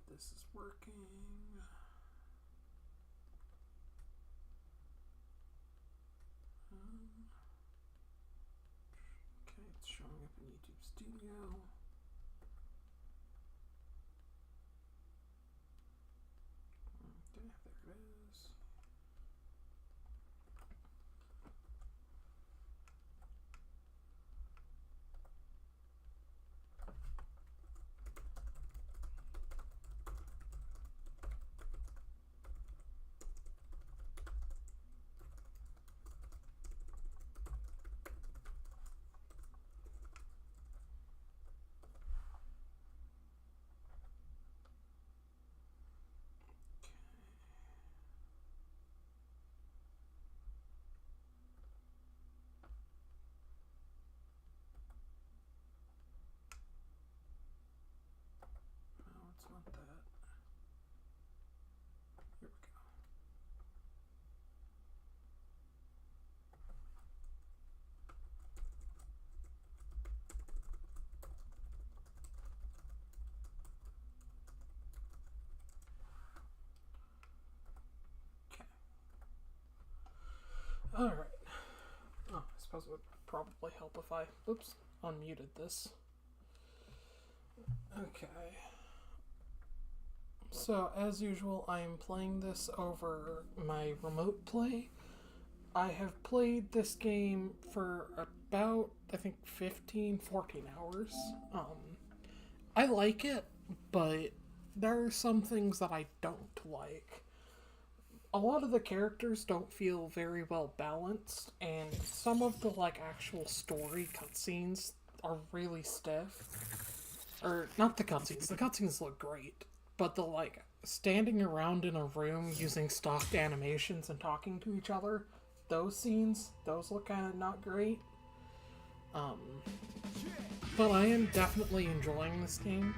this is working. Okay, it's showing up in YouTube Studio. Okay, there it is. No, it's not that. Here we go. Okay. Alright. Oh, I suppose it would probably help if I, oops, unmuted this. Okay. So, as usual, I am playing this over my remote play. I have played this game for about, I think, 14 hours. I like it, but there are some things that I don't like. A lot of the characters don't feel very well balanced, and some of the, actual story cutscenes are really stiff. Or, not the cutscenes look great, but the, standing around in a room using stocked animations and talking to each other, those scenes, those look kind of not great. But I am definitely enjoying this game.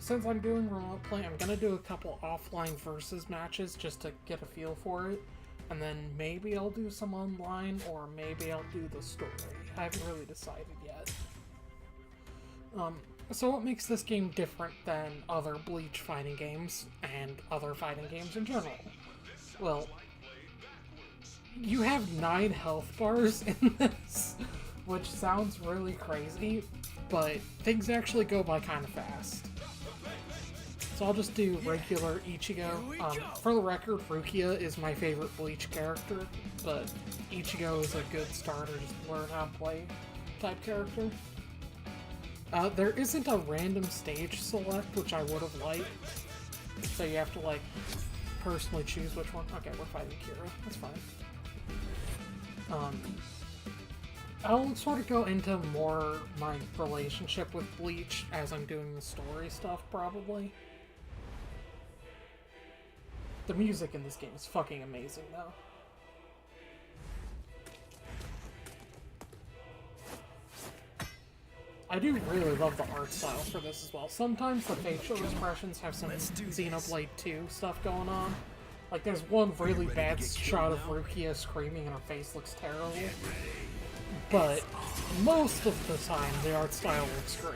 Since I'm doing remote play, I'm gonna do a couple offline versus matches just to get a feel for it, and then maybe I'll do some online, or maybe I'll do the story. I haven't really decided yet. So what makes this game different than other Bleach fighting games, and other fighting games in general? Well, you have 9 health bars in this, which sounds really crazy, but things actually go by kind of fast. So I'll just do regular Ichigo. For the record, Rukia is my favorite Bleach character, but Ichigo is a good starter, just learn how to play type character. There isn't a random stage select, which I would have liked. So you have to, personally choose which one. Okay, we're fighting Kira. That's fine. I'll sort of go into more my relationship with Bleach as I'm doing the story stuff, probably. The music in this game is fucking amazing, though. I do really love the art style for this as well. Sometimes the facial expressions have some Xenoblade 2 stuff going on. There's one really bad shot of Rukia screaming and her face looks terrible. But most of the time, the art style looks great.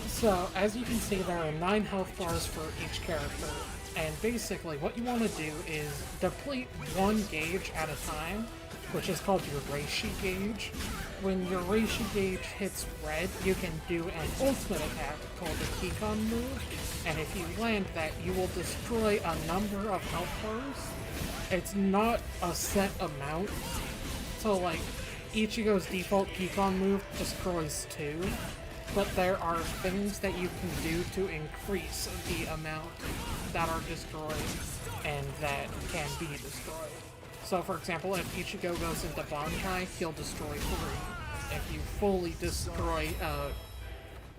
So, as you can see, there are 9 health bars for each character, and basically what you want to do is deplete 1 gauge at a time, which is called your Reishi gauge. When your Reishi gauge hits red, you can do an ultimate attack called the Kikon move, and if you land that, you will destroy a number of health bars. It's not a set amount, so Ichigo's default Kikon move destroys 2. But there are things that you can do to increase the amount that are destroyed and that can be destroyed. So, for example, if Ichigo goes into Bankai, he'll destroy 3. If you fully destroy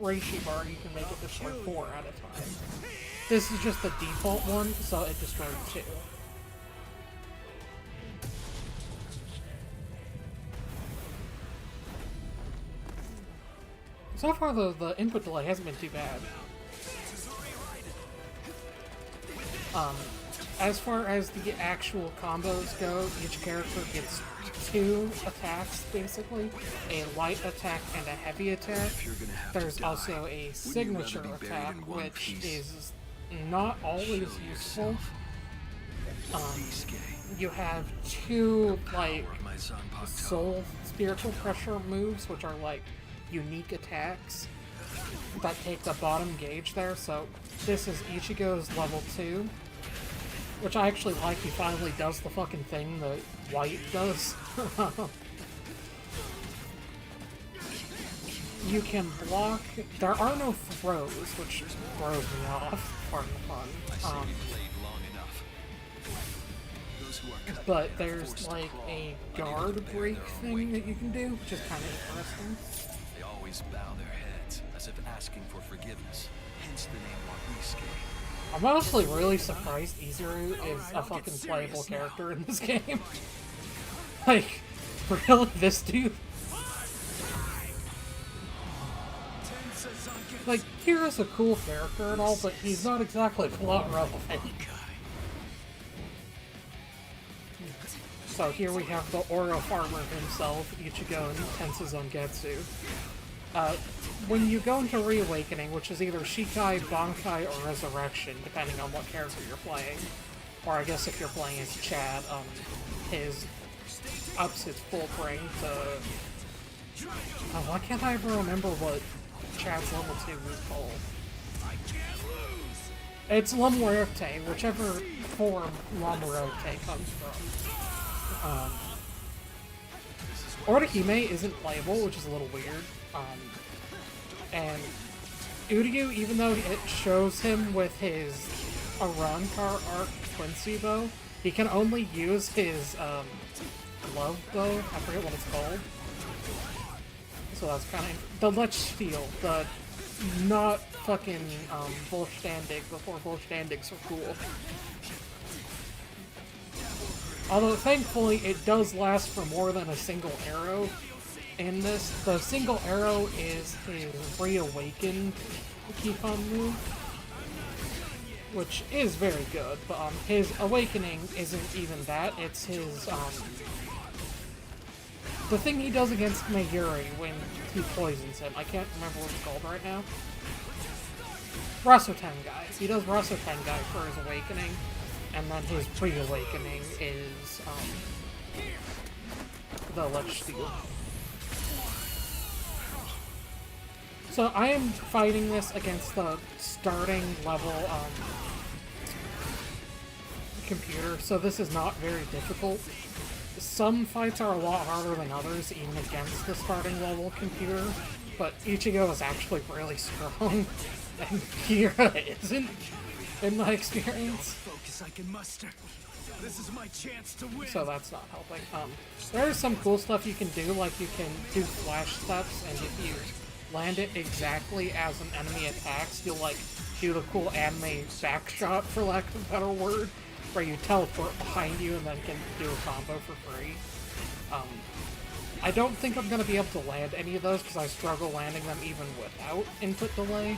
Reishi bar, you can make it destroy 4 at a time. This is just the default one, so it destroyed 2. So far, the input delay hasn't been too bad. As far as the actual combos go, each character gets two attacks, basically. A light attack and a heavy attack. There's also a signature attack, which is not always useful. You have two, like, soul spiritual pressure moves, which are, like, unique attacks that take the bottom gauge there. So this is Ichigo's level 2, which I actually like. He finally does the fucking thing that White does. You can block. There are no throws, which throws me off. Pardon the fun. But there's like a guard break thing that you can do, which is kind of interesting. They always bow their heads as if asking for forgiveness. Hence the name Wabisuke. I'm honestly really surprised Izuru is a fucking playable character in this game. Like, really, this dude? Like, Kira's a cool character and all, but he's not exactly plot relevant. So here we have the Oro farmer himself, Ichigo Tensei Zangetsu. When you go into Reawakening, which is either Shikai, Bankai, or Resurrection, depending on what character you're playing, or I guess if you're playing as Chad, ups his full ring to... Oh, why can't I ever remember what Chad's level 2 is called? It's Lamuerte, whichever form Lamuerte comes from. Orihime isn't playable, which is a little weird. And Uryu, even though it shows him with his Arrancar Arc Quincy bow, he can only use his glove bow. I forget what it's called. So that's kind of... The Lech Steel, the not fucking Volstandig before Volstandigs were cool. Although, thankfully, it does last for more than a single arrow in this. The single arrow is his Reawakened Kifan move, which is very good, but his Awakening isn't even that. It's his, the thing he does against Mayuri when he poisons him. I can't remember what it's called right now. Rasengan. He does Rasengan for his Awakening. And then his pre-awakening is, the Lech Steel. So I am fighting this against the starting level, computer, so this is not very difficult. Some fights are a lot harder than others, even against the starting level computer, but Ichigo is actually really strong, and Kira isn't, in my experience. I can muster. This is my chance to win. So that's not helping. There's some cool stuff you can do, like you can do flash steps, and if you land it exactly as an enemy attacks, you'll like do the cool anime back shot, for lack of a better word, where you teleport behind you and then can do a combo for free. I don't think I'm going to be able to land any of those because I struggle landing them even without input delay.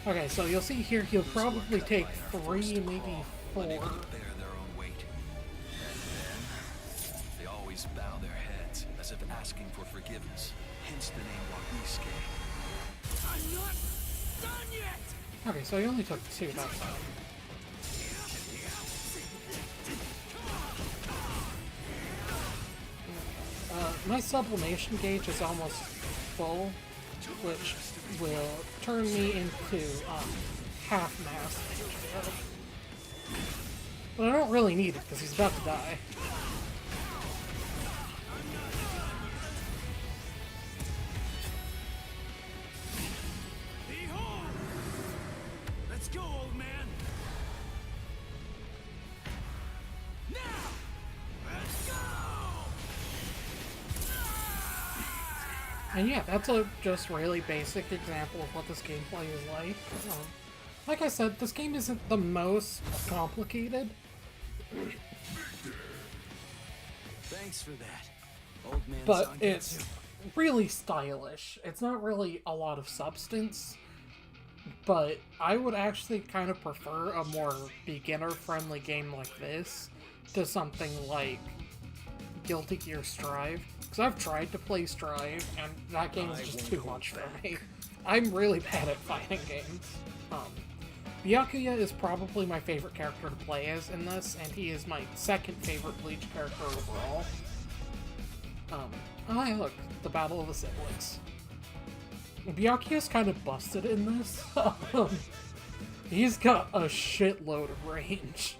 Okay, so you'll see here he'll probably take 3, maybe 4. Bear their own weight. They always bow their heads as if asking for forgiveness. Hence the name Wabisuke. I'm not done yet. Okay, so he only took 2 that time. My sublimation gauge is almost full, which will turn me into half mass. But I don't really need it because he's about to die. Let's go, old man. Now, let's go. And yeah, that's a just really basic example of what this gameplay is like. Like I said, this game isn't the most complicated. Thanks for that, old man. But it's really stylish. It's not really a lot of substance. But I would actually kind of prefer a more beginner-friendly game like this to something like Guilty Gear Strive. Because I've tried to play Strive, and that game is just too much for me. I'm really bad at fighting games. Byakuya is probably my favorite character to play as in this, and he is my second favorite Bleach character overall. Oh hey look, the Battle of the Siblings. Byakuya's kind of busted in this. He's got a shitload of range.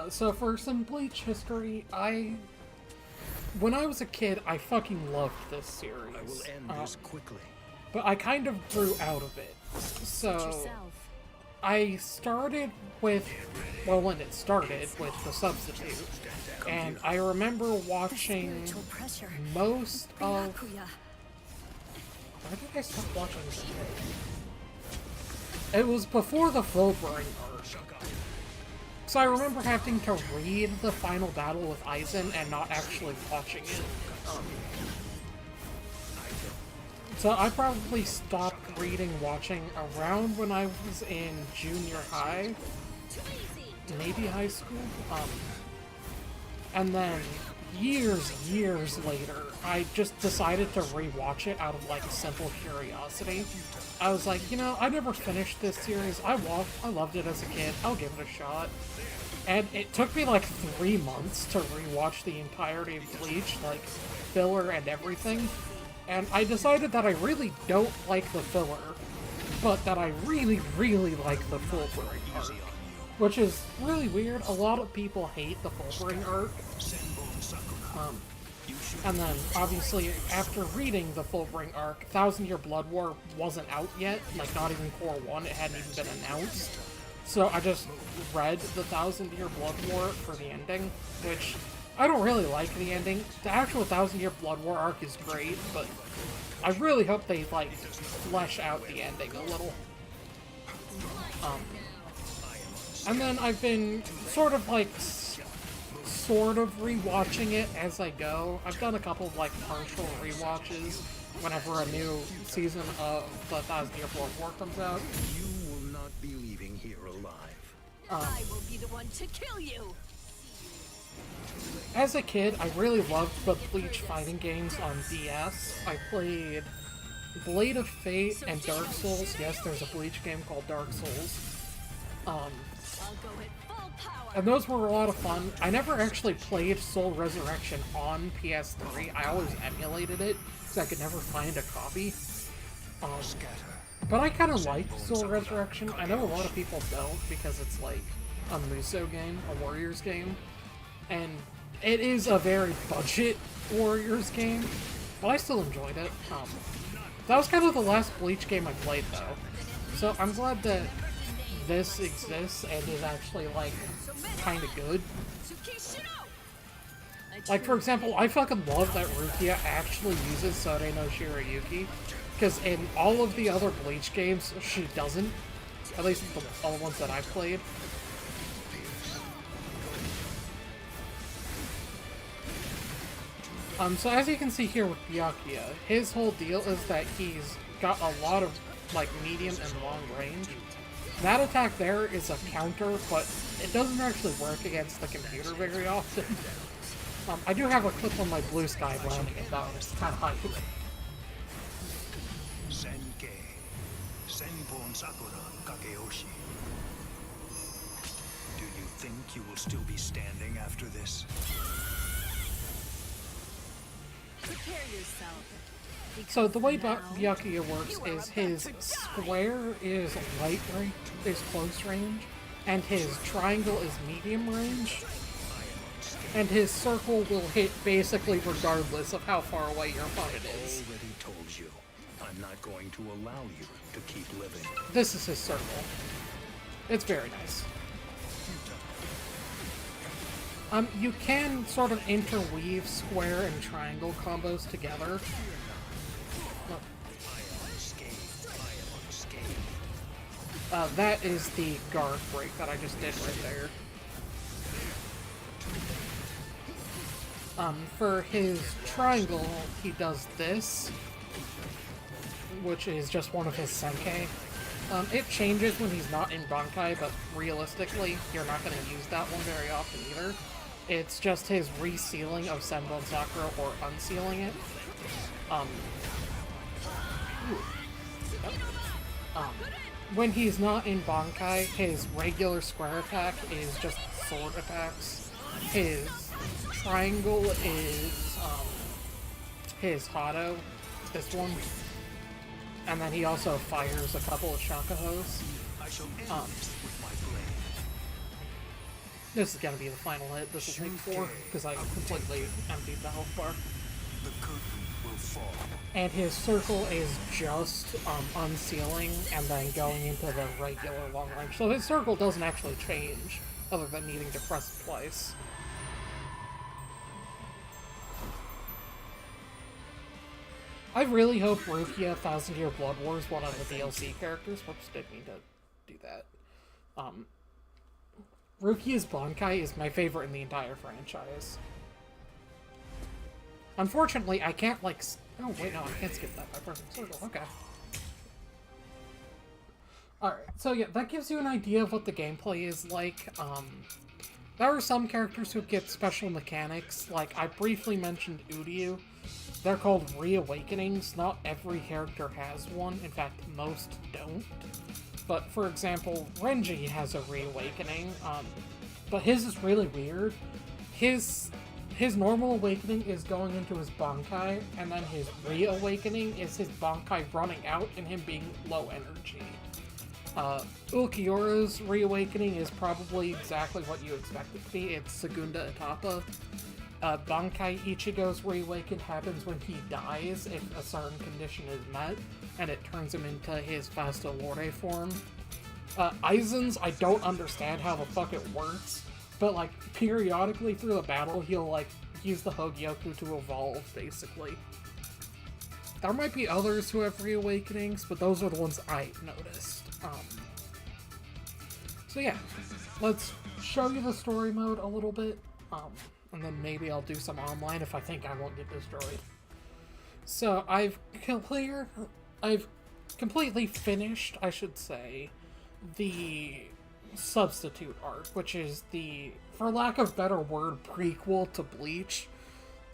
So for some Bleach history, when I was a kid, I fucking loved this series. I will end this quickly. But I kind of grew out of it. So I started with, well, when it started, with The Substitute. And I remember watching most of... Why did I stop watching this? It was before the Fullbring arc. So I remember having to read the final battle with Aizen and not actually watching it. So I probably stopped reading, watching around when I was in junior high, maybe high school. And then years later, I just decided to rewatch it out of like a simple curiosity. I was like, you know, I never finished this series. I loved it as a kid. I'll give it a shot. And it took me like 3 months to rewatch the entirety of Bleach, like filler and everything. And I decided that I really don't like the filler, but that I really like the Fullbring arc. Which is really weird. A lot of people hate the Fullbring arc. And then, obviously, after reading the Fullbring arc, 1,000 Year Blood War wasn't out yet, like not even Core 1, it hadn't even been announced. So I just read the 1,000 Year Blood War for the ending, which I don't really like the ending. The actual 1,000 Year Blood War arc is great, but I really hope they, like, flesh out the ending a little. And then I've been sort of rewatching it as I go. I've done a couple of, like, partial rewatches whenever a new season of the 1,000 Year Blood War comes out. You will not be leaving here alive. I will be the one to kill you! As a kid, I really loved the Bleach fighting games on DS. I played Blade of Fate and Dark Souls. Yes, there's a Bleach game called Dark Souls. I'll go at full power. And those were a lot of fun. I never actually played Soul Resurrection on PS3. I always emulated it, because I could never find a copy. But I kind of like Soul Resurrection. I know a lot of people don't, because it's like a Musou game, a Warriors game. And it is a very budget Warriors game, but I still enjoyed it. That was kind of the last Bleach game I played, though. So I'm glad that this exists and is actually, like, kind of good. Like, for example, I fucking love that Rukia actually uses Sode no Shirayuki, because in all of the other Bleach games, she doesn't. At least all the ones that I've played. So as you can see here with Byakuya, his whole deal is that he's got a lot of, like, medium and long range. That attack there is a counter, but it doesn't actually work against the computer very often. I do have a clip on my Blue Sky landing it, though. It's kind of hype. Senkei. Senpon Sakura Kageyoshi. Do you think you will still be standing after this? Prepare yourself. So the way Byakuya works is his square is light range, is close range, and his triangle is medium range, and his circle will hit basically regardless of how far away your opponent is. I already told you, I'm not going to allow you to keep living. This is his circle. It's very nice. You can sort of interweave square and triangle combos together. That is the guard break that I just did right there. For his triangle, he does this, which is just one of his Senkai. It changes when he's not in Bankai, but realistically, you're not going to use that one very often either. It's just his resealing of Senbon Sakura or unsealing it. When he's not in Bankai, his regular square attack is just sword attacks. His triangle is his Hado, this one. And then he also fires a couple of Shakahos. This is gonna be the final hit. This will take 4, because I completely emptied the health bar. The curtain will fall. And his circle is just unsealing and then going into the regular long range. So his circle doesn't actually change, other than needing to press it twice. I really hope Rukia 1000 Year Blood War is one of the DLC characters. Whoops, didn't mean to do that. Rukia's Bankai is my favorite in the entire franchise. Unfortunately, I can't, like... Oh, wait, no, I can't skip that by pressing circle. Okay. Alright, so yeah, that gives you an idea of what the gameplay is like. There are some characters who get special mechanics, like I briefly mentioned Uryu. They're called Reawakenings. Not every character has one. In fact, most don't. But, for example, Renji has a Reawakening, but his is really weird. His normal awakening is going into his Bankai, and then his Reawakening is his Bankai running out and him being low energy. Ulquiorra's Reawakening is probably exactly what you expect it to be. It's Segunda Etapa. Bankai Ichigo's Reawaken happens when he dies if a certain condition is met, and it turns him into his Vasto Lorde form. Aizen's, I don't understand how the fuck it works, but like, periodically through the battle, he'll like, use the Hogyoku to evolve, basically. There might be others who have Reawakenings, but those are the ones I noticed. So yeah, let's show you the story mode a little bit, and then maybe I'll do some online if I think I won't get destroyed. So I've completely finished, I should say, the Substitute arc, which is the, for lack of better word, prequel to Bleach.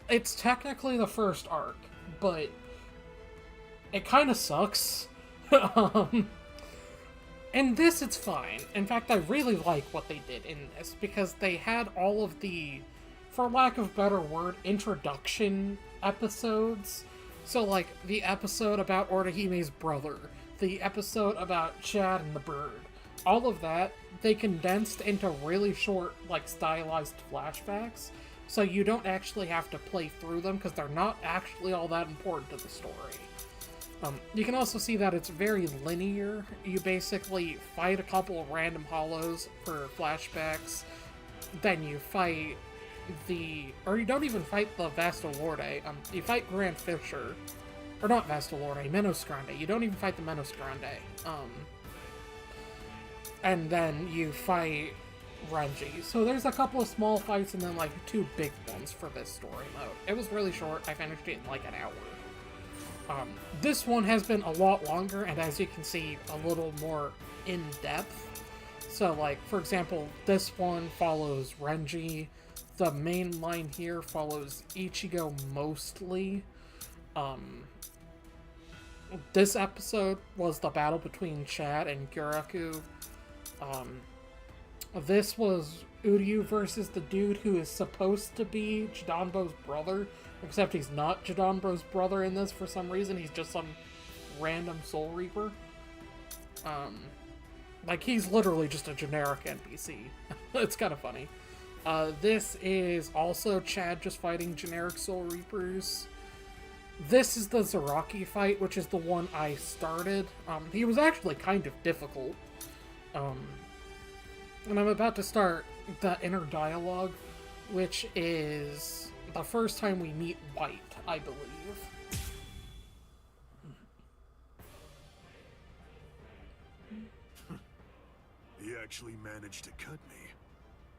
It's technically the first arc, but it kind of sucks. In this, it's fine. In fact, I really like what they did in this, because they had all of the, for lack of better word, introduction episodes. So, like, the episode about Orihime's brother, the episode about Chad and the bird, all of that, they condensed into really short, like, stylized flashbacks, so you don't actually have to play through them, because they're not actually all that important to the story. You can also see that it's very linear. You basically fight a couple of random hollows for flashbacks, then you fight or you don't even fight the Vasto Lorde, you fight Grand Fisher, or not Vasto Lorde, Menos Grande. You don't even fight the Menos Grande. And then you fight Renji. So there's a couple of small fights and then like 2 big ones for this story mode. It was really short. I finished it in like an hour. This one has been a lot longer, and as you can see, a little more in-depth. So, like, for example, this one follows Renji. The main line here follows Ichigo mostly. This episode was the battle between Chad and Gyuraku. This was Uryu versus the dude who is supposed to be Jidanbo's brother, except he's not Jidanbo's brother in this for some reason. He's just some random Soul Reaper. Like, he's literally just a generic NPC. It's kind of funny. This is also Chad just fighting generic Soul Reapers. This is the Zaraki fight, which is the one I started. He was actually kind of difficult. And I'm about to start the inner dialogue, which is the first time we meet White, I believe. He actually managed to cut me.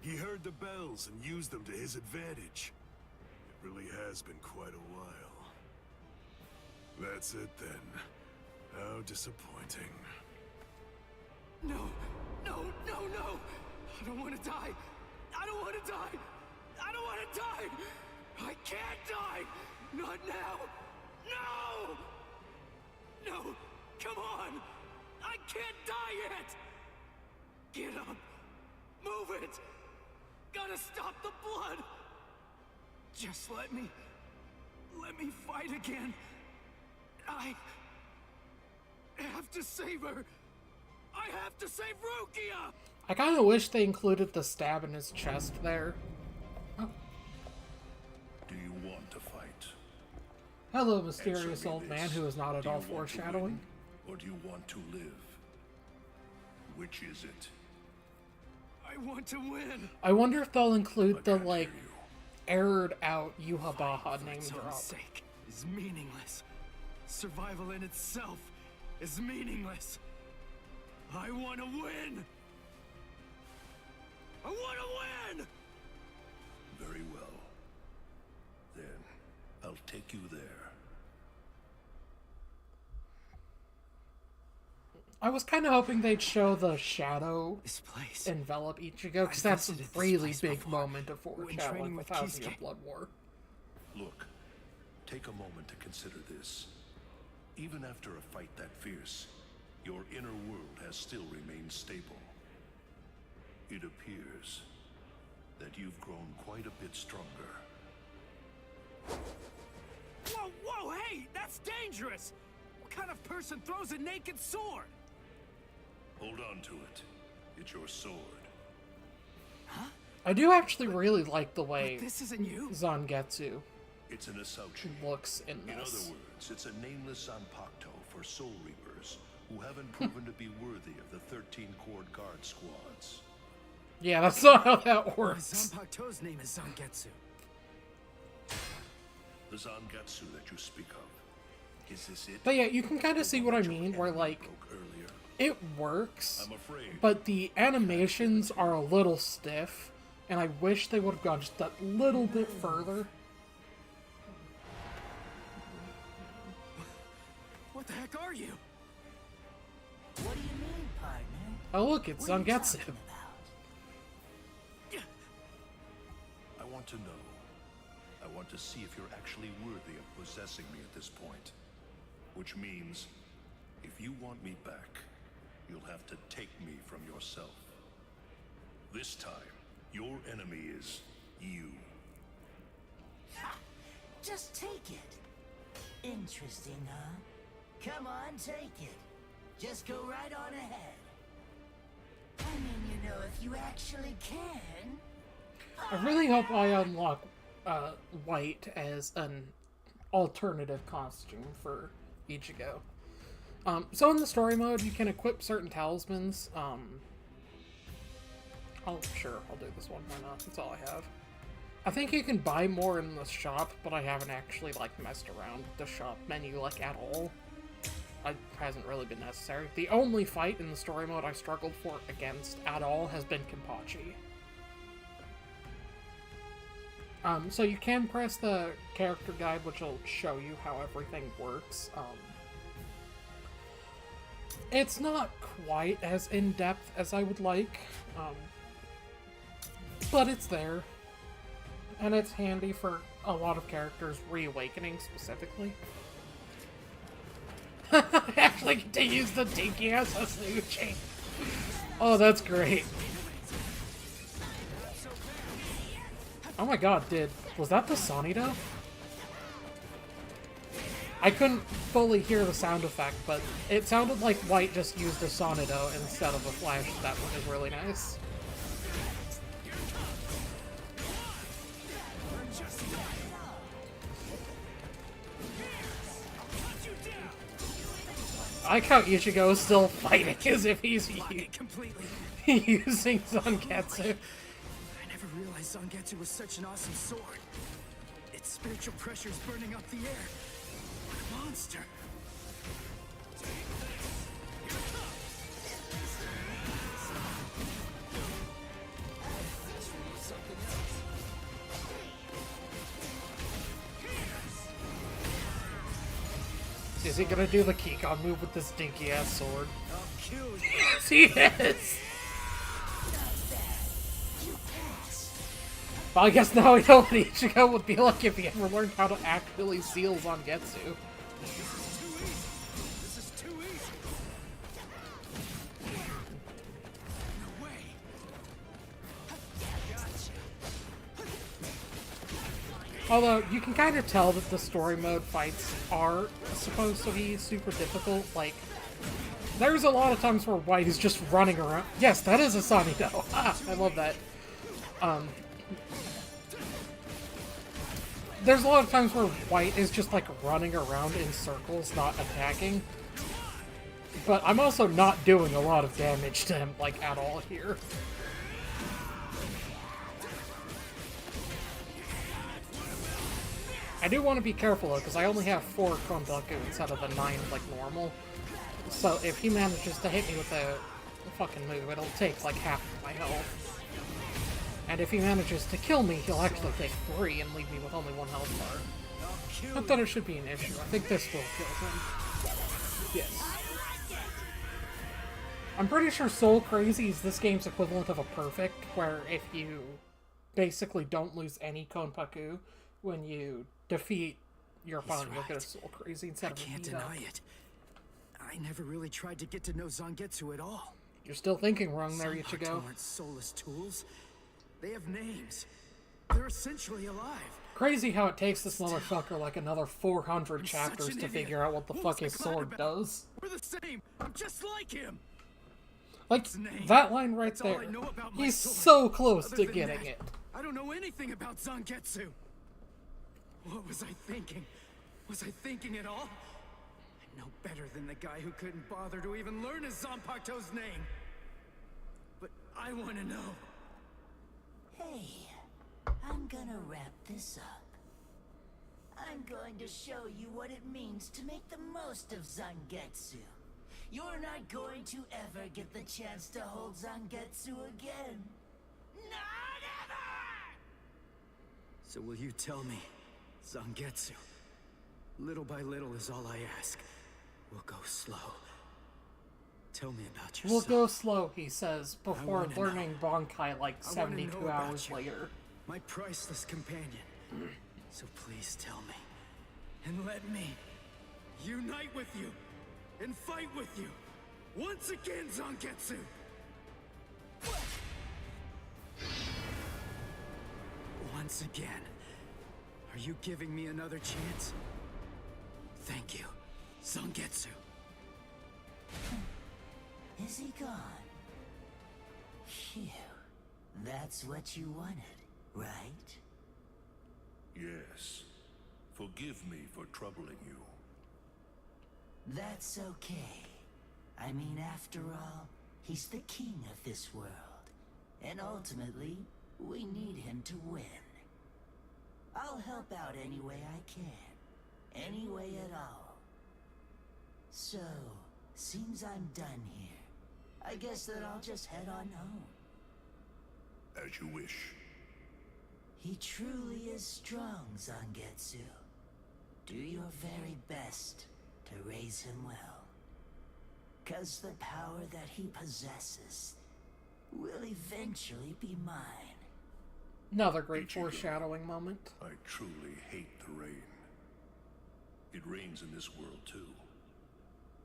He heard the bells and used them to his advantage. It really has been quite a while. That's it then. How disappointing. No! No! No! No! I don't want to die! I don't want to die! I don't want to die! I can't die! Not now! No! No! Come on! I can't die yet! Get up! Move it! Gotta stop the blood! Just let me fight again. I have to save her! I have to save Rukia! I kind of wish they included the stab in his chest there. Oh. Do you want to fight? Hello, mysterious Answer me old man this. who is not at Do all you want to foreshadowing. win, or do you want to live? Which is it? I want to win! I wonder if they'll I include the, can't like, hear you. aired out Yuha Baha For name its own drop. sake is meaningless. Survival in itself is meaningless. I want to win! I want to win! Very well. Then, I'll take you there. I was kind of hoping they'd show the shadow This place. envelop Ichigo, because I've that's a visited this really place big before, moment of when foreshadowing training with with 1,000 Year Kisuke. Blood War. Look, take a moment to consider this. Even after a fight that fierce, your inner world has still remained stable. It appears that you've grown quite a bit stronger. Whoa, whoa, hey! That's dangerous! What kind of person throws a naked sword? Hold on to it. It's your sword. I do actually really like the way This isn't you? Zangetsu It's an Asauchi. looks in In other this. words, it's a nameless Zanpakuto for Soul Reapers who haven't proven to be worthy of the 13 Cord Guard squads. Yeah, that's not how that works. Zanpakuto's name is Zangetsu. The Zangetsu that you speak of. Is this it? But yeah, you can kind of see what I mean, where, like, Broke earlier. it works, I'm afraid. but the animations are a little stiff, and I wish they would have gone just that little bit further. What the heck are you? What do you mean, partner? Oh look, it's What are you Zangetsu. talking about? I want to know. I want to see if you're actually worthy of possessing me at this point. Which means, if you want me back, you'll have to take me from yourself. This time, your enemy is you. Ha! Just take it. Interesting, huh? Come on, take it. Just go right on ahead. I mean, you know, if you actually can. I really hope I unlock White as an alternative costume for Ichigo. So in the story mode, you can equip certain talismans. I'll do this one. Why not? That's all I have. I think you can buy more in the shop, but I haven't actually, like, messed around with the shop menu, like, at all. It hasn't really been necessary. The only fight in the story mode I struggled for against at all has been Kenpachi. So you can press the character guide, which will show you how everything works. It's not quite as in-depth as I would like, but it's there. And it's handy for a lot of characters reawakening specifically. I actually get to use the Dinky as a Sasuke. Oh, that's great. Oh my god, was that the Sonido? I couldn't fully hear the sound effect, but it sounded like White just used a Sonido instead of a flash. That one is really nice. I like how Ichigo is still fighting as if he's Completely. using Zangetsu. I never realized Zangetsu was such an awesome sword. Its spiritual pressure is burning up the air. What a monster. Is he gonna do the Kikon move with this dinky ass sword? I'll kill you. Yes, he is! Well, I guess now we know what Ichigo would be like if he ever learned how to actually seal Zangetsu. This is too easy. No way. Although, you can kind of tell that the story mode fights are supposed to be super difficult. Like, there's a lot of times where White is just running around. Yes, that is a Sanido. Ah, I love that. There's a lot of times where White is just, like, running around in circles, not attacking. But I'm also not doing a lot of damage to him, like, at all here. I do want to be careful, though, because I only have 4 Konbaku instead of the 9, like, normal. So if he manages to hit me with a fucking move, it'll take, like, half of my health. And if he manages to kill me, he'll actually take 3 and leave me with only 1 health bar. Not that it should be an issue. I think this will kill him. Yes. I'm pretty sure Soul Crazy is this game's equivalent of a perfect, where if you basically don't lose any Konpaku when you defeat your opponent, you'll get a Soul Crazy instead of a Can't beat up. deny it. I never really tried to get to know Zangetsu at all. You're still thinking wrong there, Zanpakuto Ichigo. aren't soulless tools. They have names. They're essentially alive. Crazy how it takes this motherfucker like another 400 I'm chapters such an to idiot. figure out what the What fuck was his I glad sword about? does. We're the same. I'm just like him. Like, His name. that line right That's all there. I know about my He's sword. so close Other to than getting that, it. I don't know anything about Zangetsu. What was I thinking? Was I thinking at all? I'm no better than the guy who couldn't bother to even learn his Zanpakuto's name. But I want to know. Hey, I'm gonna wrap this up. I'm going to show you what it means to make the most of Zangetsu. You're not going to ever get the chance to hold Zangetsu again. Not ever! So will you tell me, Zangetsu? Little by little is all I ask. We'll go slow. Tell me about We'll yourself. go slow, he says, before wanna learning Bankai like I wanna know 72 about hours you. later. My priceless companion. So please tell me. And let me unite with you and fight with you. Once again, Zangetsu! Once again. Are you giving me another chance? Thank you, Zangetsu. Is he gone? Phew. That's what you wanted, right? Yes. Forgive me for troubling you. That's okay. I mean, after all, he's the king of this world. And ultimately, we need him to win. I'll help out any way I can. Any way at all. So, seems I'm done here. I guess that I'll just head on home. As you wish. He truly is strong, Zangetsu. Do your very best to raise him well. 'Cause the power that he possesses will eventually be mine. Another great foreshadowing moment. I truly hate the rain. It rains in this world too.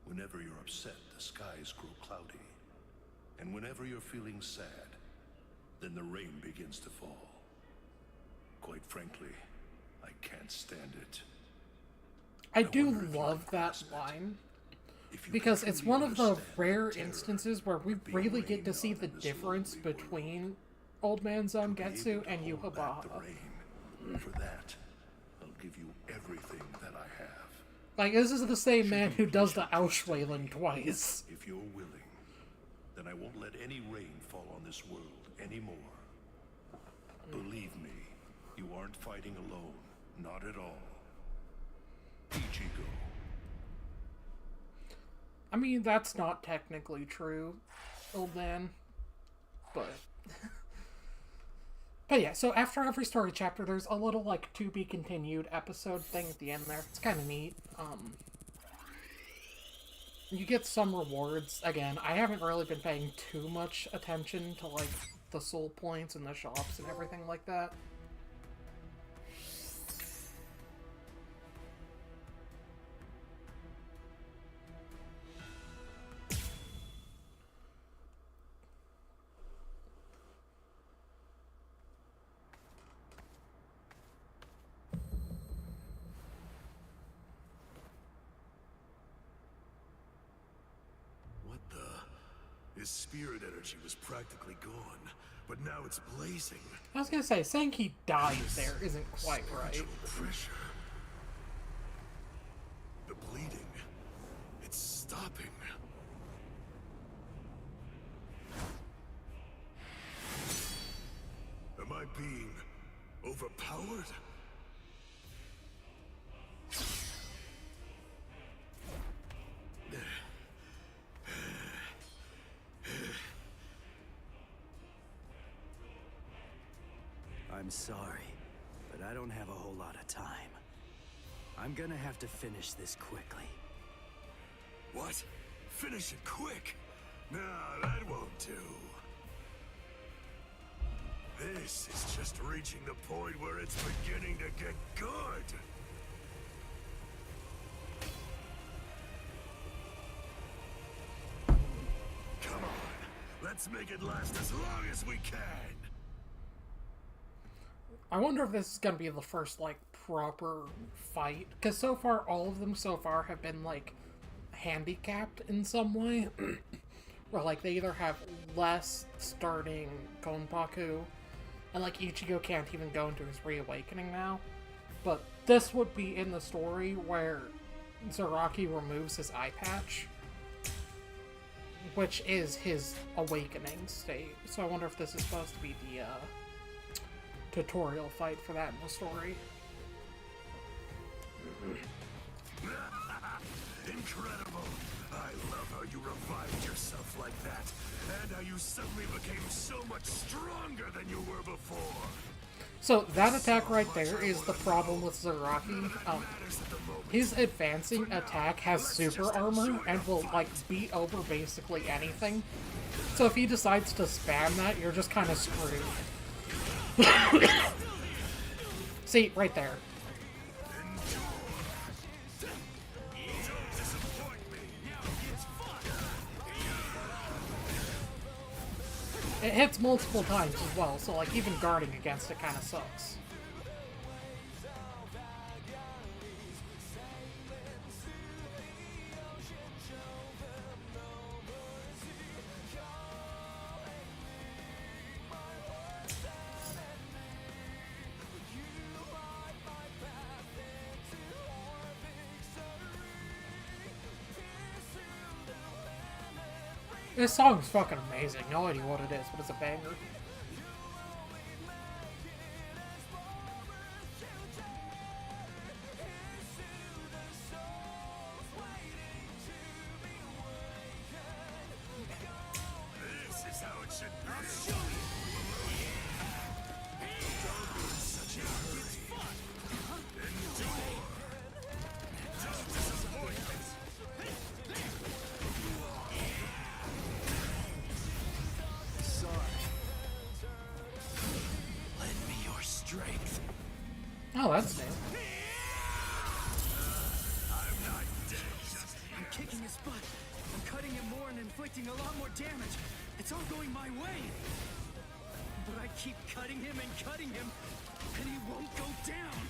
Whenever you're upset, the skies grow cloudy. And whenever you're feeling sad, then the rain begins to fall. Quite frankly, I can't stand it. I do wonder if you love can that grasp it. line, If you because can it's truly one of the understand rare terror instances where we of being really get rained to see on the in this difference lonely world. between Old Man To be able Zangetsu to and hold back the Yuhabaha. rain. For that, I'll give you everything that I have. Like, this is the same man who does the Auschweilen twice. If you're willing, then I won't let any rain fall on this world anymore. Believe me, you aren't fighting alone. Not at all. Ichigo. I mean, that's not technically true, Old Man. But... But yeah, so after every story chapter, there's a little, like, to-be-continued episode thing at the end there. It's kind of neat. you get some rewards. Again, I haven't really been paying too much attention to, like, the soul points and the shops and everything like that. His spirit energy was practically gone, but now it's blazing. I was gonna say, saying he died there isn't quite right. Spiritual pressure. The bleeding. It's stopping. Am I being overpowered? I'm sorry, but I don't have a whole lot of time. I'm gonna have to finish this quickly. What? Finish it quick? Nah, that won't do. This is just reaching the point where it's beginning to get good. Come on, let's make it last as long as we can. I wonder if this is gonna be the first, like, proper fight. Because so far, all of them so far have been, like, handicapped in some way. Where, like, they either have less starting Gonpaku, and, like, Ichigo can't even go into his reawakening now. But this would be in the story where Zaraki removes his eye patch, which is his awakening state. So I wonder if this is supposed to be the, tutorial fight for that in the story. Incredible! I love how you revived yourself like that, and how you suddenly became so much stronger than you were before. So that attack right there is the problem with Zaraki. His advancing attack has super armor and will, like, beat over basically anything. So if he decides to spam that, you're just kind of screwed. See, right there. It hits multiple times as well, so, like, even guarding against it kind of sucks. This song's fucking amazing. No idea what it is, but it's a banger. This is how it should be. I'll show you. Don't be in such a hurry. Endure. Don't disappoint me. Lend me your strength. Oh, that's new. I'm not dead. I'm kicking his butt. I'm cutting him more and inflicting a lot more damage. It's all going my way. But I keep cutting him, and he won't go down.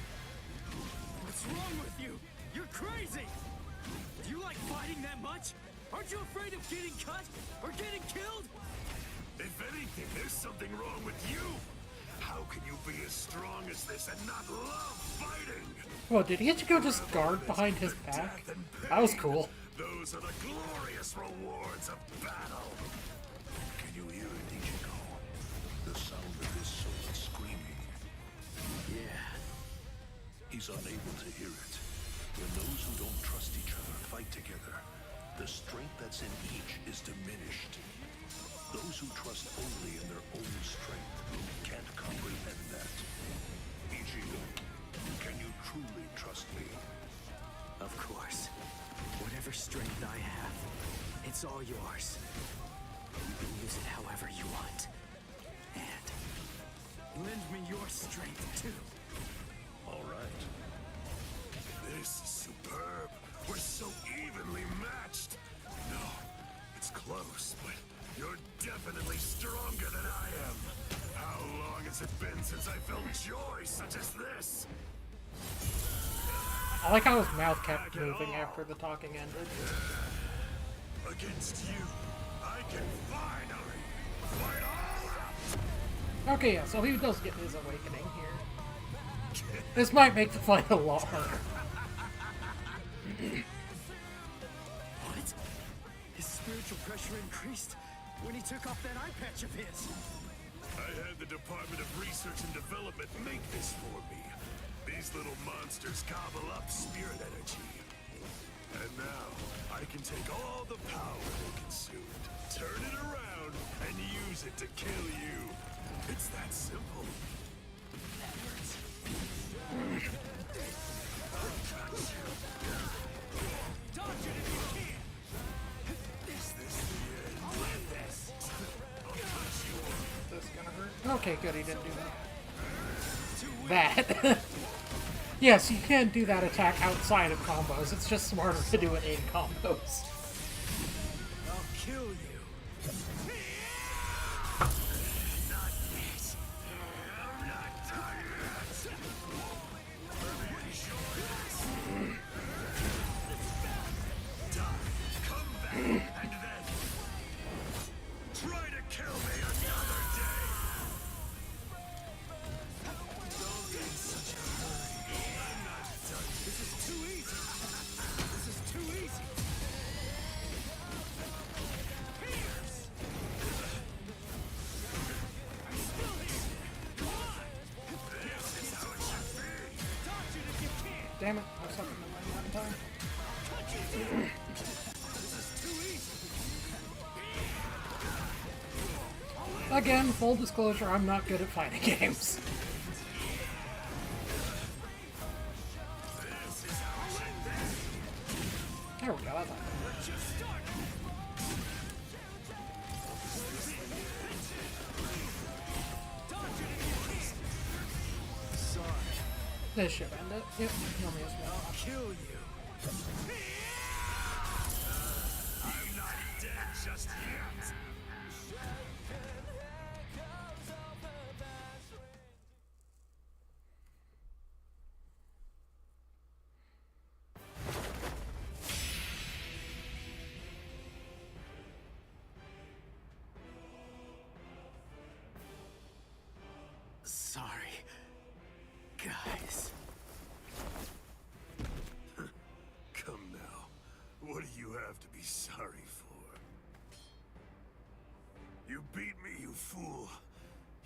What's wrong with you? You're crazy! Do you like fighting that much? Aren't you afraid of getting cut or getting killed? If anything, there's something wrong with you. How can you be as strong as this and not love fighting? Whoa, did Ichigo just guard behind his back? That was cool. Those are the glorious rewards of battle. Can you hear it, Ichigo? The sound of his soul screaming. Yeah. He's unable to hear it. When those who don't trust each other fight together, the strength that's in each is diminished. Those who trust only in their own strength can't comprehend that. Ichigo, can you truly trust me? Of course. Whatever strength I have, It's all yours. You can use it however you want. And lend me your strength, too. All right. This is superb. We're so evenly matched. No, it's close, but you're definitely stronger than I am. How long has it been since I felt joy such as this? I like how his mouth kept moving after the talking ended. Against you, I can finally fight all out. Okay, yeah, so he does get his awakening here. This might make the fight a lot harder. What? His spiritual pressure increased when he took off that eye patch of his. I had the Department of Research and Development make this for me. These little monsters gobble up spirit energy. And now, I can take all the power they consumed, turn it around, and use it to kill you. It's that simple. That hurts. Dodge it if you can! Is this the end? I'll end this! I'll touch you. This gonna hurt? Okay, good, he didn't do that. That. Yes, you can do that attack outside of combos. It's just smarter to do it in combos. I'll kill you. Not yet. I'm not done yet. Die. Come back, and then try to kill me another day. Don't be in such a hurry. I'm not done. This is too easy. This is too easy. Pierce! I'm still here. Come on. This is how it should be. Dodge it if you can. Damn it, I was hoping to land that in time. This is too easy. Again, full disclosure, I'm not good at fighting games. This is how it should be. There we go, that's not Let's just start. Dodge it if you can. Sorry. This should end it. Yep, kill me as well. I'll kill you. I'm not dead just yet. Sorry, guys. Come now. What do you have to be sorry for? You beat me, you fool.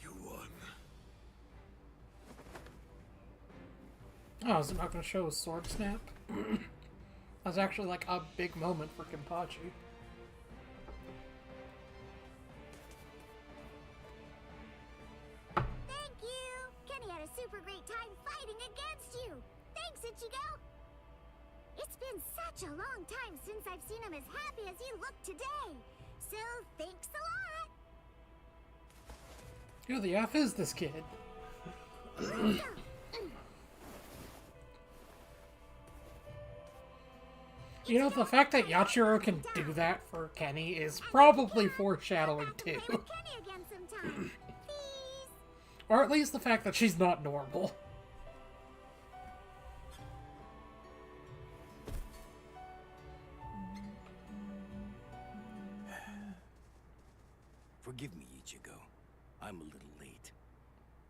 You won. Oh, is it not going to show a sword snap? That was actually like a big moment for Kenpachi. Thank you! Kenny had a super great time fighting against you! Thanks, Ichigo! It's been such a long time since I've seen him as happy as he looked today! So, thanks a lot! Who the F is this kid? You know, the fact that Yachiro can do that for Kenny is probably foreshadowing too. Play with Kenny again sometime, please! Or at least the fact that she's not normal. Forgive me, Ichigo. I'm a little late.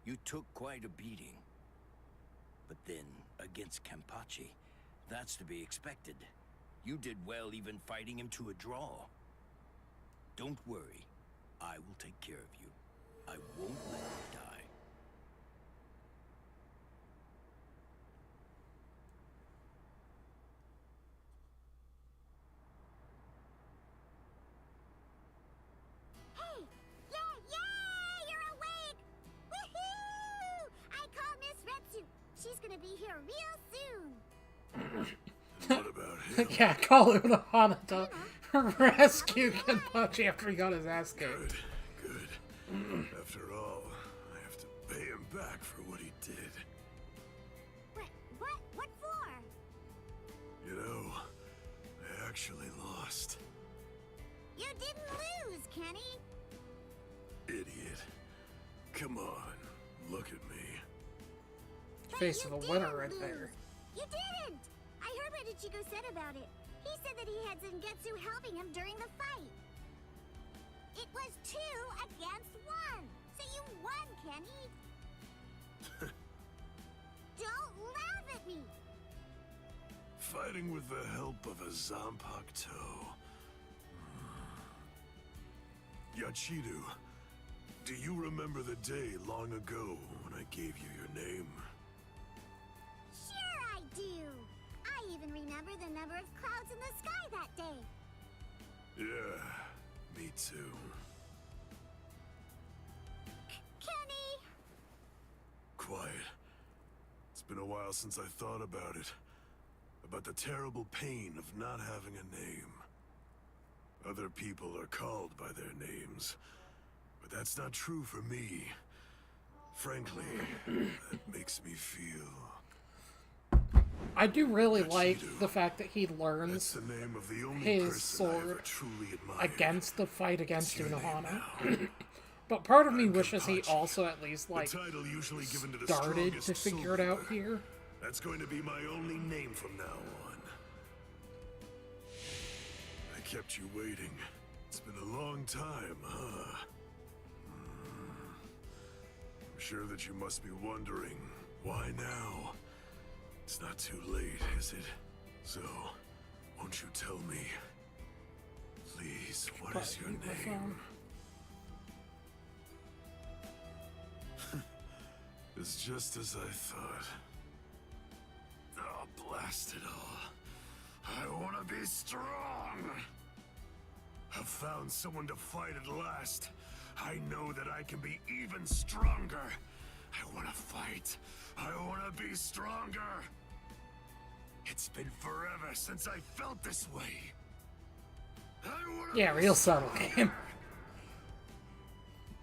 You took quite a beating. But then, against Kenpachi, that's to be expected. You did well even fighting him to a draw. Don't worry. I will take care of you. I won't let you die. Hey! Yay! You're awake! Woohoo! I call Miss Retsu. She's gonna be here real soon. What about him? Yeah, call Una Hanata Rescue Kenpachi after he got his ass kicked. Good. After all, I have to pay him back for what he did. What for? You know, I actually lost. You didn't lose, Kenny. Idiot. Come on, look at me. Face You of a didn't winner right lose. there. You didn't! I heard what Ichigo said about it. He said that he had Zangetsu helping him during the fight. It was 2 against 1. So you won, Kenny. Don't laugh at me. Fighting with the help of a Zanpakuto. Yachiru, do you remember the day long ago when I gave you your name? Sure I do. I even remember the number of clouds in the sky that day. Yeah, me too. Kenny! Quiet. It's been a while since I thought about it. About the terrible pain of not having a name. Other people are called by their names, but that's not true for me. Frankly, that makes me feel... I do really like the fact that he That's learns the name of the only his person I ever sword truly admired. against the fight against It's your name Unohana. now. But part of me I'm wishes he Kenpachi. also at least, The like, title usually given to the started strongest to figure it out soldier. here. That's going to be my only name from now on. I kept you waiting. It's been a long time, huh? I'm sure that you must be wondering, why now? It's not too late, is it? So, won't you tell me? Please, what is your Mute my name? phone. It's just as I thought. Oh, blast it all. I want to be strong! I've found someone to fight at last. I know that I can be even stronger. I want to fight. I want to be stronger. It's been forever since I felt this way. I wanna Yeah, be real subtle stronger. game.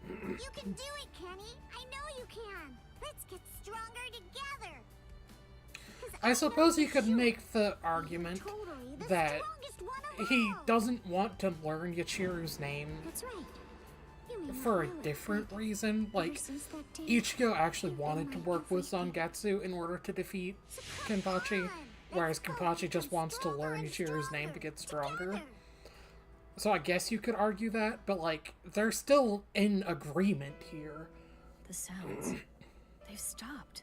You can do it, Kenny. I know you can. Let's get stronger together. 'Cause I know suppose you for could sure make the argument totally the that strongest one of he all. doesn't want to learn Yachiru's name That's right. You may not for a know it, different but reason. ever Like, since that day, Ichigo actually you've been wanted to my work with everything. Zangetsu in order to defeat So come Kenpachi, on, whereas let's go Kenpachi just become wants to stronger learn and Yachiru's name to stronger get stronger. together. So I guess you could argue that, but like, they're still in agreement here. The sounds. They've stopped.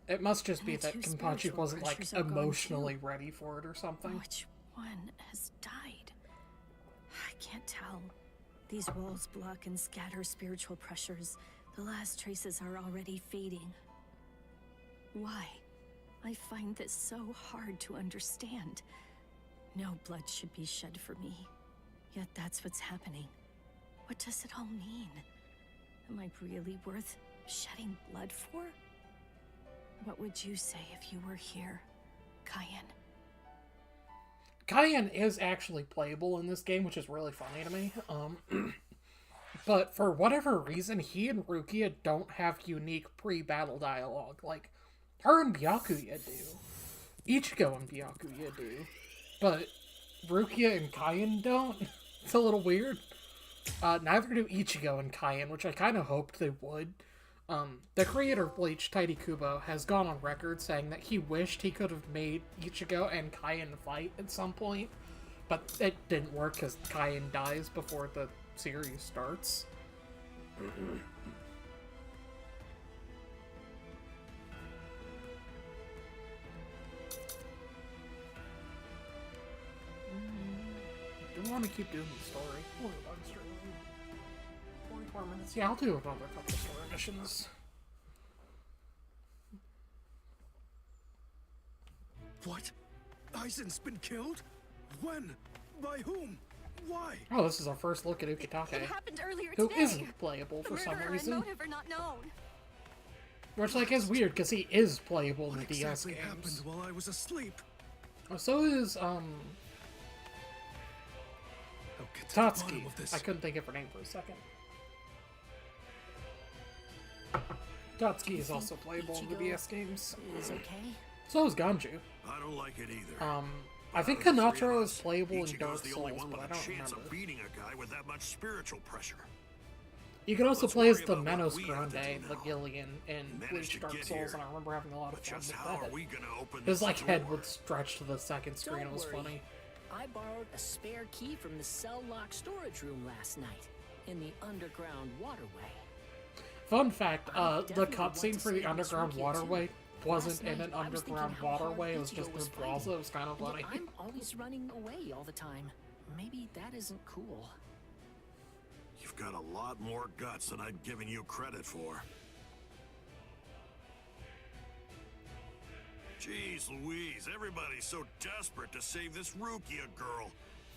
It must just And be the that two Kenpachi spiritual wasn't like pressures are gone, emotionally too. ready for it or something. Which one has died? I can't tell. These walls block and scatter spiritual pressures. The last traces are already fading. Why? I find this so hard to understand. No blood should be shed for me. Yet that's what's happening. What does it all mean? Am I really worth shedding blood for? What would you say if you were here, Cayenne? Cayenne is actually playable in this game, which is really funny to me. But for whatever reason, he and Rukia don't have unique pre-battle dialogue. Like, her and Byakuya do. Ichigo and Byakuya do. But Rukia and Cayenne don't. It's a little weird. Neither do Ichigo and Cayenne, which I kind of hoped they would. The creator of Bleach, Tidy Kubo, has gone on record saying that he wished he could have made Ichigo and Cayenne fight at some point, but it didn't work because Cayenne dies before the series starts. Do want to keep doing the story? What about the story? 44 minutes. Yeah, I'll do another couple story missions. What? Aizen's been killed? When? By whom? Why? Oh, this is our first look at Ukitake, It happened earlier who today. isn't playable for The some murderer and reason. motive are not known. Which, like, is weird, because he is playable in What the DS exactly games. happened while I was asleep? So is, to the bottom Tatsuki. of this. I couldn't think of her name for a second. Tatsuki is also playable in the BS games. Is okay? So is Ganju. I don't like it either. I think Out of the three of Hinataro is us, playable in Ichigo's Dark the only Souls, one but I with a don't chance remember. of beating a guy with that much spiritual pressure. You can also Let's play as worry the about what Menos we have to Grande, do the now. Gillian, in We managed Bleach to Dark get Souls, here, and I remember having a lot of But fun just with how that. are we gonna open His this like head door? would stretch to the second screen. It was Don't funny. worry. I borrowed a spare key from the cell lock storage room last night in the underground waterway. Fun fact: the definitely want cutscene to for the save underground Mitsuki, too. waterway wasn't Last in night, an I was thinking underground how hard waterway. It was Ichigo just was through plaza. fighting. It was kind of Yet funny. I'm always running away all the time. Maybe that isn't cool. You've got a lot more guts than I'd given you credit for. Jeez Louise, everybody's so desperate to save this Rukia girl.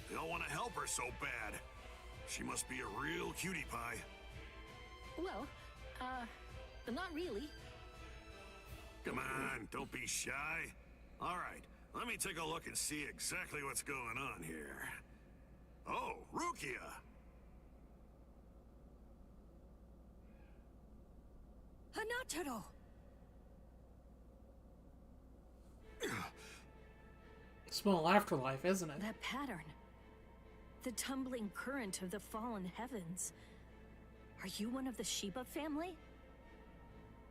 They all want to help her so bad. She must be a real cutie pie. Well, not really. Come on, don't be shy. All right, let me take a look and see exactly what's going on here. Oh, Rukia! Hanataro! Small afterlife, isn't it? That pattern. The tumbling current of the fallen heavens. Are you one of the Shiba family?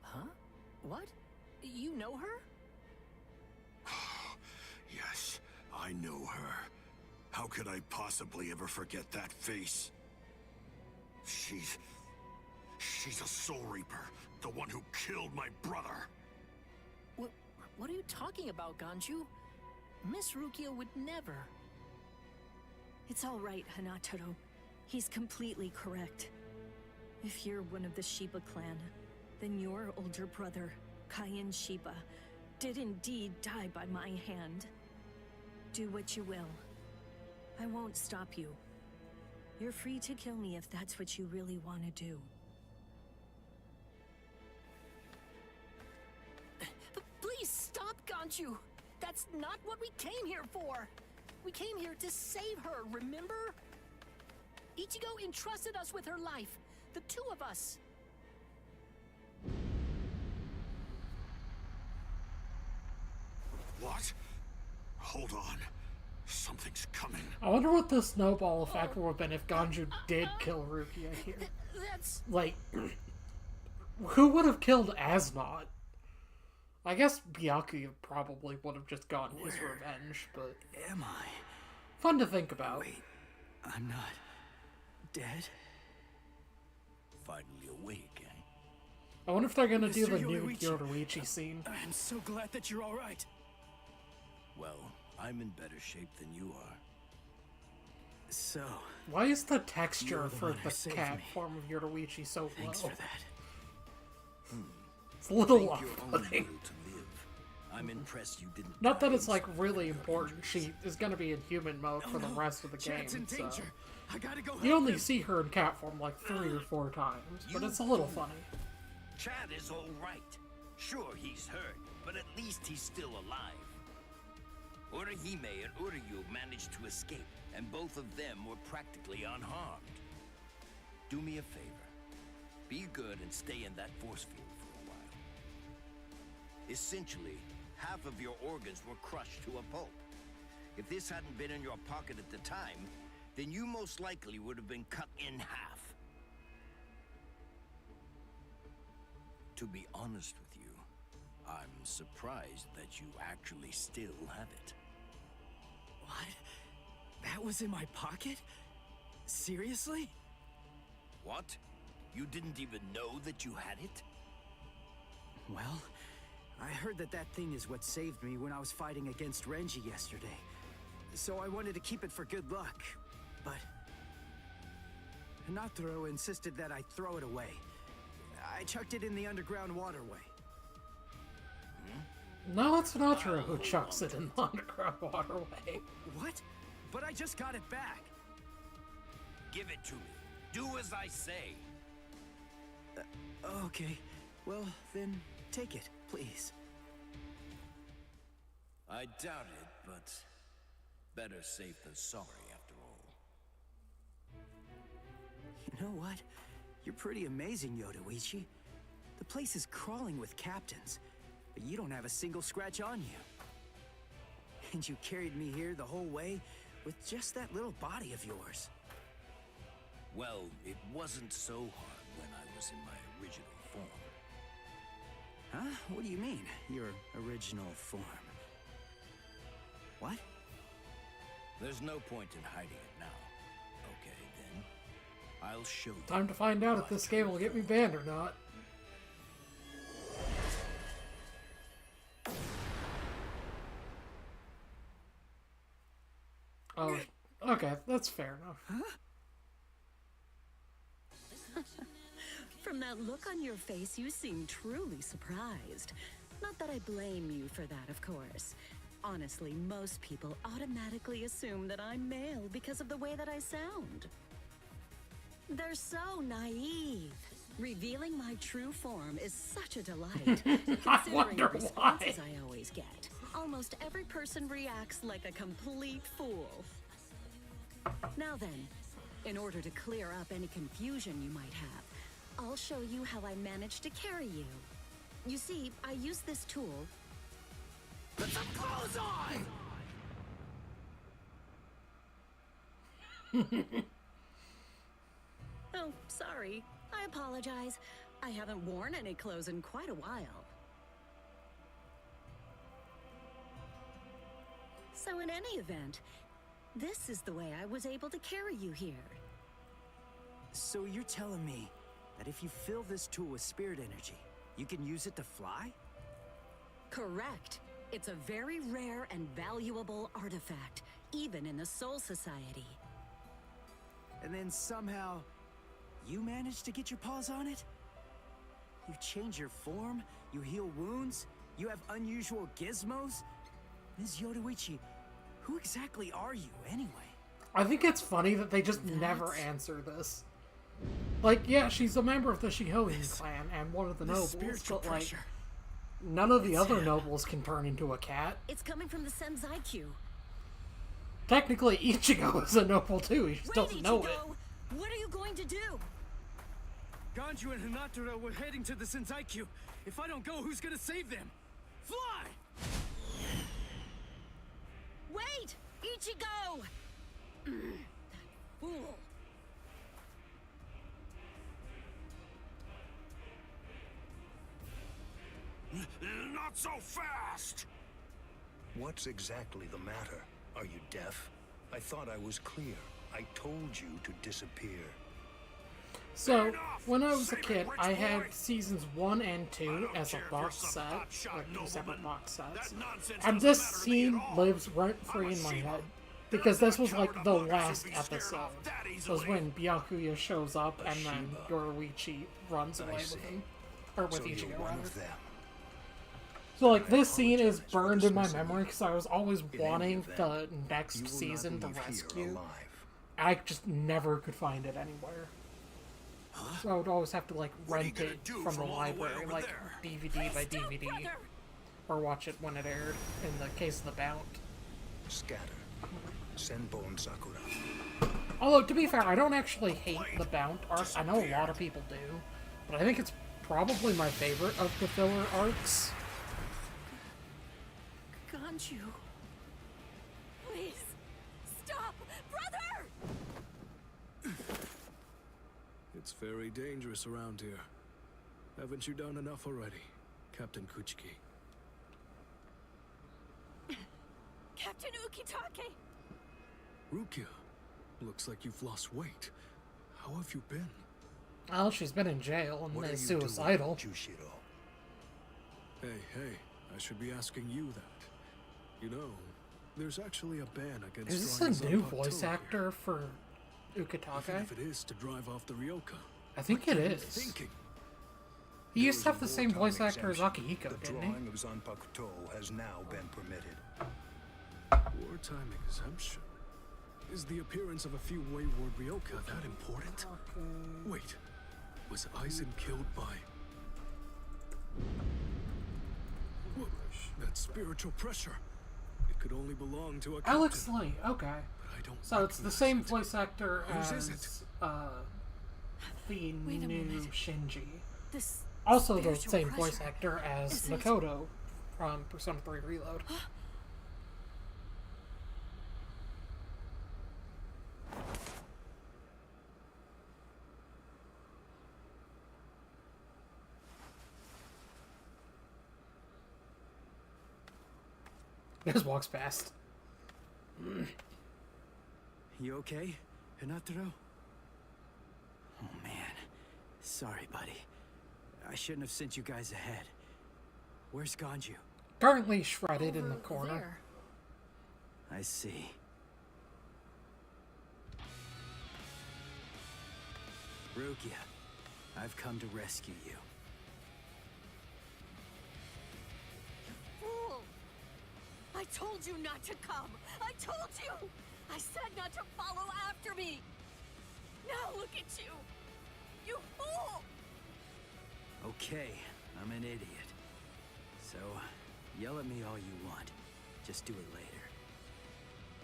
Huh? What? You know her? Yes, I know her. How could I possibly ever forget that face? She's a Soul Reaper, the one who killed my brother. What are you talking about, Ganju? Miss Rukia would never. It's all right, Hanataro. He's completely correct. If you're one of the Shiba clan, then your older brother, Kaien Shiba, did indeed die by my hand. Do what you will. I won't stop you. You're free to kill me if that's what you really want to do. Please stop, Ganju! That's not what we came here for! We came here to save her, remember? Ichigo entrusted us with her life. The two of us. What? Hold on. Something's coming. I wonder what the snowball effect would have been if Ganju did kill Rukia here. That's... Like, who would have killed Asnot? I guess Byakuya probably would have just gotten his revenge, but Am I? fun to think about. Wait, I'm not dead? Finally awake, eh? I wonder if they're gonna do Mr. the new Yoruichi. Yoruichi scene. I'm so glad that you're all right. Well, I'm in better shape than you are. So, Why is the texture You're the for one who the saved cat me. form of Yoruichi so thanks low? for that. It's a little Think your own off-putting. will to live. I'm impressed you didn't. Not that die it's like in really spite of your important. injuries. She is gonna be in human mode for the rest of the game. Chad's in So. danger. I gotta go You help only him. see her in cat form like 3 or 4 times, but You it's a little fool. funny. Chad is all right. Sure, he's hurt, but at least he's still alive. Orihime and Uryu managed to escape, and both of them were practically unharmed. Do me a favor. Be good and stay in that force field for a while. Essentially, half of your organs were crushed to a pulp. If this hadn't been in your pocket at the time, then you most likely would have been cut in half. To be honest with you, I'm surprised that you actually still have it. What? That was in my pocket? Seriously? What? You didn't even know that you had it? Well, I heard that that thing is what saved me when I was fighting against Renji yesterday. So I wanted to keep it for good luck, but Hinataro insisted that I throw it away. I chucked it in the underground waterway. No, it's Naturo who chucks it in the underground waterway. What? But I just got it back. Give it to me. Do as I say. Okay, well, then take it, please. I doubt it, but better safe than sorry after all. You know what? You're pretty amazing, Yodoichi. The place is crawling with captains, but you don't have a single scratch on you. And you carried me here the whole way with just that little body of yours. Well, it wasn't so hard when I was in my original form. Huh? What do you mean, your original form? What? There's no point in hiding it now. Okay, then. I'll show you. Time to find out if this game will get me banned or not. Oh, okay, that's fair enough. Huh? From that look on your face, you seem truly surprised. Not that I blame you for that, of course. Honestly, most people automatically assume that I'm male because of the way that I sound. They're so naive. Revealing my true form is such a delight. Considering the responses I always get. Almost every person reacts like a complete fool. Now then, in order to clear up any confusion you might have, I'll show you how I managed to carry you. You see, I use this tool. Put some clothes on! Oh, sorry. I apologize. I haven't worn any clothes in quite a while. So in any event, this is the way I was able to carry you here. So you're telling me that if you fill this tool with spirit energy, you can use it to fly? Correct. It's a very rare and valuable artifact, even in the Soul Society. And then somehow, you managed to get your paws on it? You change your form, you heal wounds, you have unusual gizmos? Ms. Yodoichi, who exactly are you, anyway? I think it's funny that they just never answer this. Like, yeah, she's a member of the Shihoin clan and one of the nobles, but like, none of the other nobles can turn into a cat. It's coming from the Senzai-Q. Technically, Ichigo is a noble too, he just doesn't know it. What are you going to do? Ganju and Hinatura were heading to the Senzai-Q. If I don't go, who's gonna save them? Fly! Wait! Ichigo! That fool. Not so fast! What's exactly the matter? Are you deaf? I thought I was clear. I told you to disappear. So, when I was a kid, I had seasons 1 and 2 as a box set, like 2 separate box sets. And this scene lives rent-free in my head, because this was like the last episode. It was when Byakuya shows up and then Yoruichi runs away with him. Or with Ichigo, rather. So, like, this scene is burned in my memory because I was always wanting the next season to rescue. I just never could find it anywhere. So I would always have to, like, rent it from the library, like, DVD by DVD. Or watch it when it aired, in the case of the Bout. Scatter. Senbon Sakura. Although, to be fair, I don't actually hate the Bout arc. I know a lot of people do. But I think it's probably my favorite of the filler arcs. Ganju. Please, stop! Brother! It's very dangerous around here. Haven't you done enough already, Captain Kuchiki? Captain Ukitake! Rukia, looks like you've lost weight. How have you been? Well, she's been in jail and is suicidal. Hey, I should be asking you that. You know, there's actually a ban against. Is this a new voice actor for Ukitake? Even if it is to drive off the Ryoka. I think it is. He used to have the same voice actor as Akihiko, didn't he? The drawing of Zanpakuto has now been permitted. Wartime exemption? Is the appearance of a few wayward Ryoka that important? Wait, was Aizen killed by... What? That spiritual pressure. It could only belong to a captain. Alex Lee, okay. But I don't So it's the same voice actor Whose as is it? the Wait a new minute. Shinji. This Also the spiritual same voice pressure, actor as is it- Makoto from Persona 3 Reload. Just walks past. You okay, Hinataro? Oh man. Sorry, buddy. I shouldn't have sent you guys ahead. Where's Ganju? Currently shredded in over the corner. there. I see. Rukia, I've come to rescue you. Fool! I told you not to come! I told you! I said not to follow after me! Now look at you! You fool! Okay, I'm an idiot. So, yell at me all you want. Just do it later.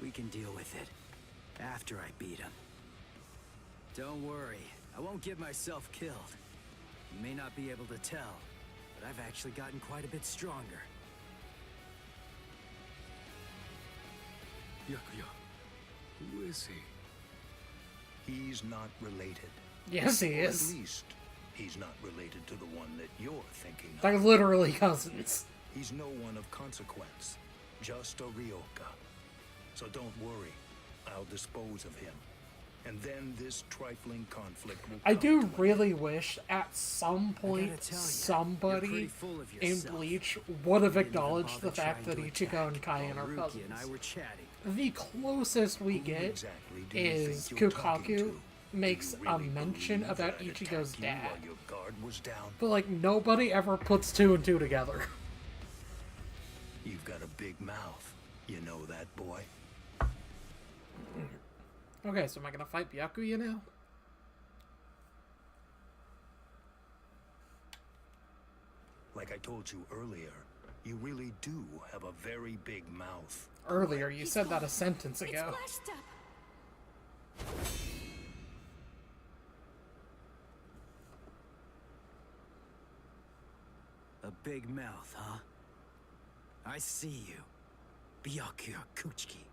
We can deal with it after I beat him. Don't worry, I won't get myself killed. You may not be able to tell, but I've actually gotten quite a bit stronger. Yakuya, who is he? He's not related. Yes, he Or is. At least, he's not related to the one that you're thinking of. They're literally cousins. He's no one of consequence, just a Ryoka. So don't worry, I'll dispose of him. And then this trifling conflict will I come do to an really wish at some I point gotta tell ya, you're somebody pretty full of in yourself. Bleach would have Didn't even acknowledged the bother fact that trying to Ichigo and attack Cayenne while are Rukia cousins. and I were chatting. The closest we Who get exactly do you is think you're talking Kukaku to? makes Do you a really mention believe about that I'd Ichigo's attack you dad. while your guard was down? But like nobody ever puts two and two together. You've got a big mouth. You know that, boy? Okay, so am I gonna fight Byakuya now? Like I told you earlier, you really do have a very big mouth. Earlier, you said that a sentence ago. It's Flash Step! A big mouth, huh? I see you. Byakuya Kuchiki.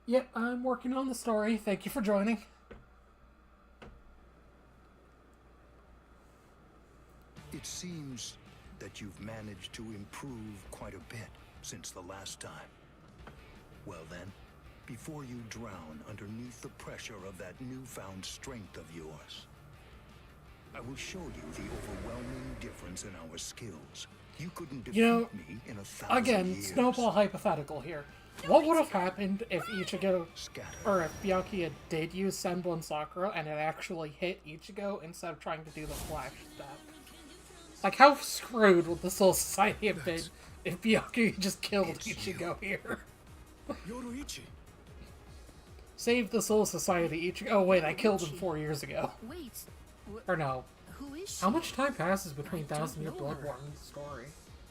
Yep, I'm working on the story. Thank you for joining. It seems that you've managed to improve quite a bit since the last time. Well then, before you drown underneath the pressure of that newfound strength of yours, I will show you the overwhelming difference in our skills. You couldn't defeat You know, me in 1,000 again, years. snowball hypothetical here. What would have happened if Ichigo, Scatter. or if Byakuya did use Senbon Sakura and it actually hit Ichigo instead of trying to do the flash step? Like, how screwed would the Soul Society have been if Byakuya just killed Ichigo here? Yoruichi. Save the Soul Society, Ichigo. Oh wait, I killed him 4 years ago. Wait, Or no. who is she? How much time passes between I don't 1000 Year know her. Bloodborne story?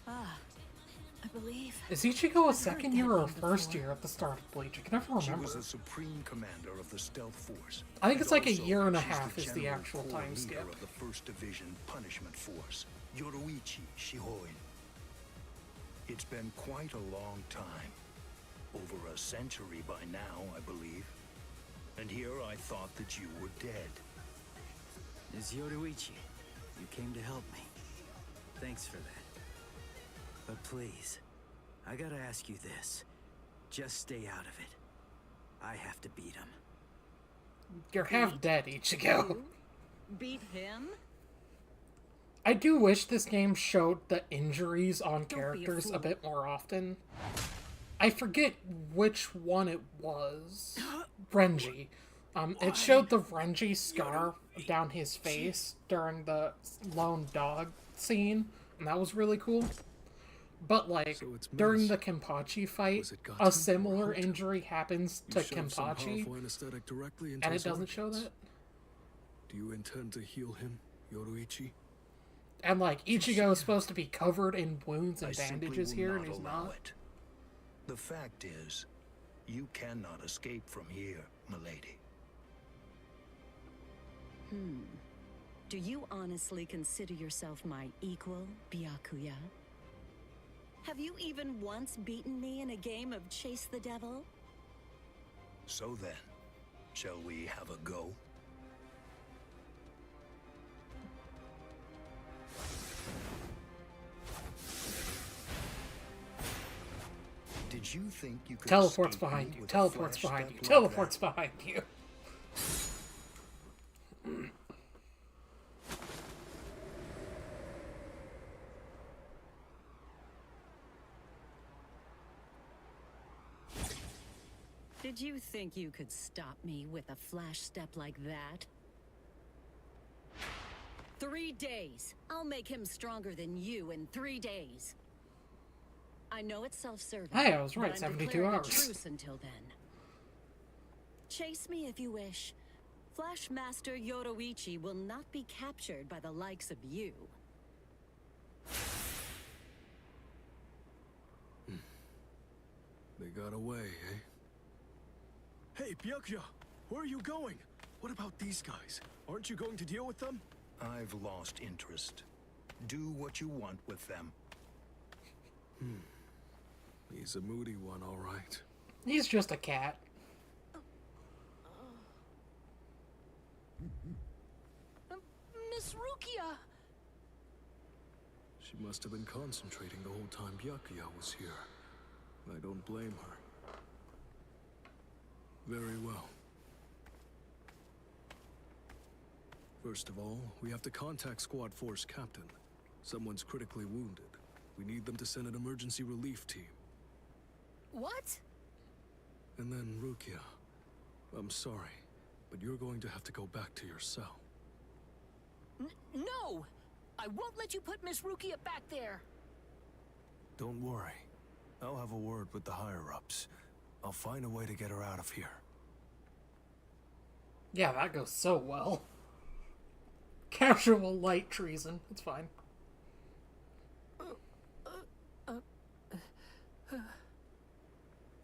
I believe. Is Ichigo a I've second heard year that or name first before. year at the start of Bleach? I can never She remember. was the supreme commander of the stealth force. I think it's like a Also, year and a she's half is the general actual corps time leader skip. of the 1st Division Punishment Force, Yoruichi Shihoin. It's been quite a long time. Over a century by now, I believe. And here I thought that you were dead. Ms. Yoruichi, you came to help me. Thanks for that. But please, I gotta ask you this. Just stay out of it. I have to beat him. You're half dead, Ichigo. Beat him? I do wish this game showed the injuries on be a characters a fool. bit more often. I forget which one it was. Renji. It showed the Renji scar down his face during the lone dog scene, and that was really cool. But, like, So it's during Miz. the Kenpachi fight, Was it a Goten or similar Houten? injury happens You to shoved some Kenpachi, powerful anesthetic directly into and it his doesn't show organs. that. Do you intend to heal him, Yoruichi? And, like, Ichigo is supposed to be covered in wounds I and simply bandages will here, not and he's allow not. it. The fact is, you cannot escape from here, milady. Do you honestly consider yourself my equal, Byakuya? Have you even once beaten me in a game of Chase the Devil? So then, shall we have a go? Did you think you could Teleports escape behind me you. with a Teleports flash behind step you. like Teleports that? behind you. Did you think you could stop me with a flash step like that? 3 days. I'll make him stronger than you in 3 days. I know it's self-serving. Hey, I was right, but I'm 72 declaring a hours. truce until then. Chase me if you wish. Flash Master Yoroichi will not be captured by the likes of you. They got away, eh? Hey, Byakuya! Where are you going? What about these guys? Aren't you going to deal with them? I've lost interest. Do what you want with them. He's a moody one, all right. He's just a cat. Miss Rukia! She must have been concentrating the whole time Byakuya was here. I don't blame her. Very well. First of all, we have to contact Squad Force Captain. Someone's critically wounded. We need them to send an emergency relief team. What? And then, Rukia, I'm sorry, but you're going to have to go back to your cell. No! I won't let you put Miss Rukia back there! Don't worry. I'll have a word with the higher-ups. I'll find a way to get her out of here. Yeah, that goes so well. Casual light treason. It's fine.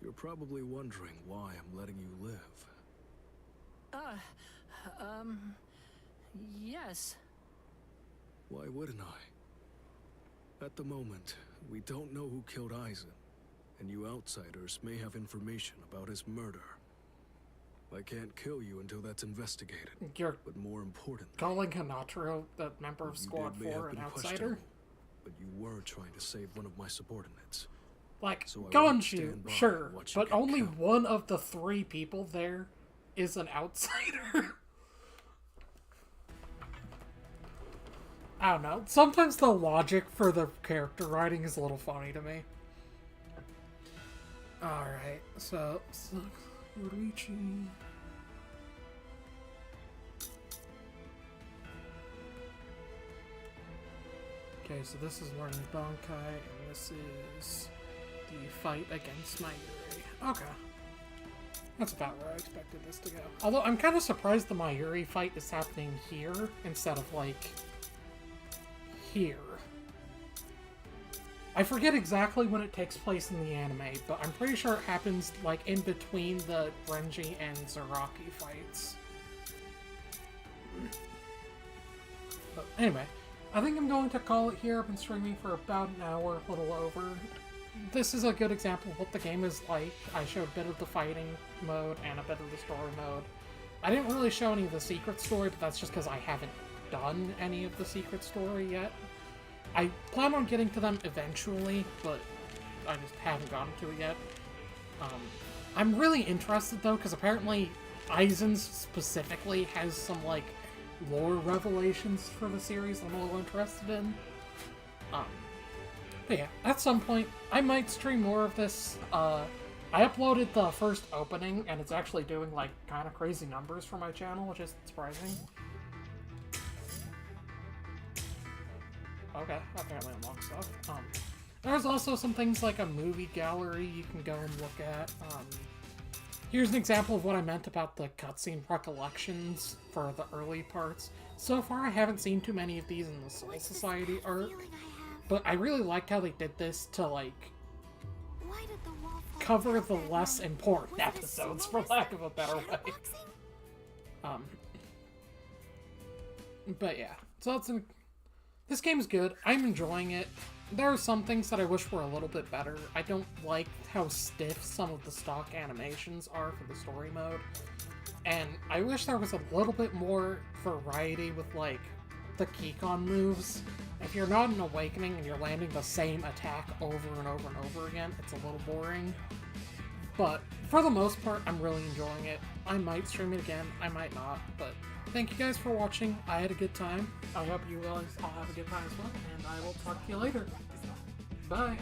You're probably wondering why I'm letting you live. Yes. Why wouldn't I? At the moment, we don't know who killed Aizen, and you outsiders may have information about his murder. I can't kill you until that's investigated. You're But more important, calling Hanataro, the member of you Squad may have 4, an been outsider? questionable, but you were trying to save one of my subordinates. Like, So I Gonju, won't stand by sure, and watch you but get only killed. one of the 3 people there is an outsider. I don't know. Sometimes the logic for the character writing is a little funny to me. Alright, so Yoriichi. Okay, so this is learning Bankai, and this is the fight against Mayuri. Okay. That's about where I expected this to go. Although, I'm kind of surprised the Mayuri fight is happening here, instead of, like, here. I forget exactly when it takes place in the anime, but I'm pretty sure it happens, like, in between the Renji and Zaraki fights. But anyway, I think I'm going to call it here. I've been streaming for about an hour, a little over. This is a good example of what the game is like. I showed a bit of the fighting mode and a bit of the story mode. I didn't really show any of the secret story, but that's just because I haven't done any of the secret story yet. I plan on getting to them eventually, but I just haven't gotten to it yet. I'm really interested, though, because apparently Aizen's specifically has some, like, lore revelations for the series I'm a little interested in. But yeah, at some point, I might stream more of this. I uploaded the first opening, and it's actually doing, like, kind of crazy numbers for my channel, which is surprising. Okay, apparently unlock stuff. There's also some things like a movie gallery you can go and look at. Here's an example of what I meant about the cutscene recollections for the early parts. So far, I haven't seen too many of these in the Soul Society arc, but I really liked how they did this to, like, Why did the wall fall cover the less important episodes, for lack of a better way. But yeah, so this game's good. I'm enjoying it. There are some things that I wish were a little bit better. I don't like how stiff some of the stock animations are for the story mode. And I wish there was a little bit more variety with, like, the Keycon moves. If you're not an Awakening and you're landing the same attack over and over and over again, it's a little boring. But for the most part, I'm really enjoying it. I might stream it again, I might not, but thank you guys for watching. I had a good time. I hope you guys all have a good time as well, and I will talk to you later. Bye!